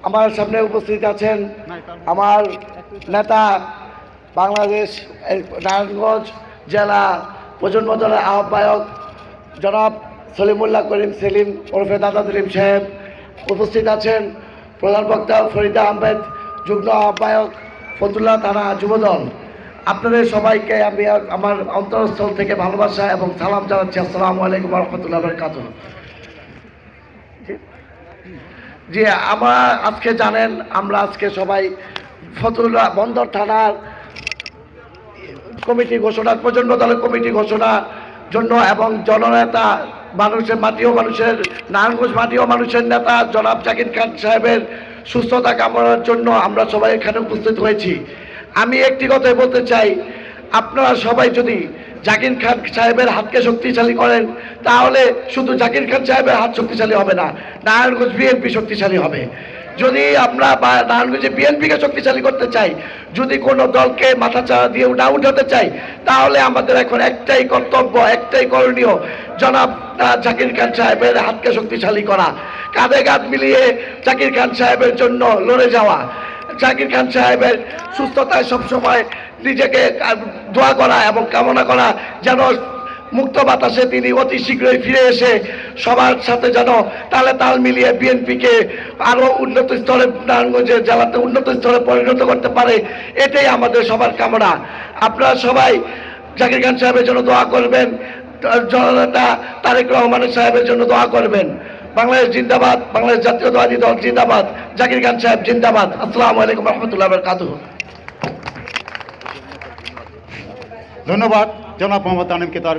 আমার সামনে উপস্থিত আছেন আমার নেতা, বাংলাদেশ নারায়ণগঞ্জ জেলা প্রজন্ম দলের আহ্বায়ক জনাব সলিমুল্লাহ করিম সেলিম ওরফে দাদা সেলিম সাহেব। উপস্থিত আছেন প্রধান বক্তা ফরিদা আহমেদ, যুগ্ম আহ্বায়ক ফতুল্লা থানা যুবদল। আপনাদের সবাইকে আমি আমার অন্তরস্থল থেকে ভালোবাসা এবং সালাম জানাচ্ছি। আসসালামু আলাইকুম রহমতুল্লাহ বারাকাতুহু। জি, আমরা আজকে জানেন আমরা আজকে সবাই ফতুল্লা বন্দর থানার কমিটি ঘোষণা, প্রজন্ম দলের কমিটি ঘোষণার জন্য এবং জননেতা মানুষের মাটিও মানুষের নারায়ণগঞ্জ মাটিও মানুষের নেতা জনাব জাকির খান সাহেবের সুস্থতা কামনার জন্য আমরা সবাই এখানে উপস্থিত হয়েছি। আমি একটি কথাই বলতে চাই, আপনারা সবাই যদি জাকির খান সাহেবের হাতকে শক্তিশালী করেন তাহলে শুধু জাকির খান সাহেবের হাত শক্তিশালী হবে না, নারায়ণগঞ্জ বিএনপি শক্তিশালী হবে। যদি আমরা নারায়ণগঞ্জে বিএনপিকে শক্তিশালী করতে চাই, যদি কোনো দলকে মাথাচাড়া দিয়ে না উঠাতে চাই, তাহলে আমাদের এখন একটাই কর্তব্য, একটাই করণীয়, জনাব জাকির খান সাহেবের হাতকে শক্তিশালী করা, কাঁধে কাঁধ মিলিয়ে জাকির খান সাহেবের জন্য লড়ে যাওয়া, জাকির খান সাহেবের সুস্থতায় সবসময় নিজেকে দোয়া করা এবং কামনা করা যেন মুক্ত বাতাসে তিনি অতি শীঘ্রই ফিরে এসে সবার সাথে যেন তালে তাল মিলিয়ে বিএনপিকে আরও উন্নত স্তরে, নারায়ণগঞ্জের জেলাতে উন্নত স্তরে পরিণত করতে পারে, এটাই আমাদের সবার কামনা। আপনারা সবাই জাকির খান সাহেবের জন্য দোয়া করবেন, জননেতা তারেক রহমান সাহেবের জন্য দোয়া করবেন। বাংলাদেশ জিন্দাবাদ, বাংলাদেশ জাতীয়তাবাদী দল জিন্দাবাদ, জাকির খান সাহেব জিন্দাবাদ। আসসালামু আলাইকুম রহমতুল্লাহ বারাকাতুহু। ধন্যবাদ জনাব মোহাম্মদ তানিমকে তার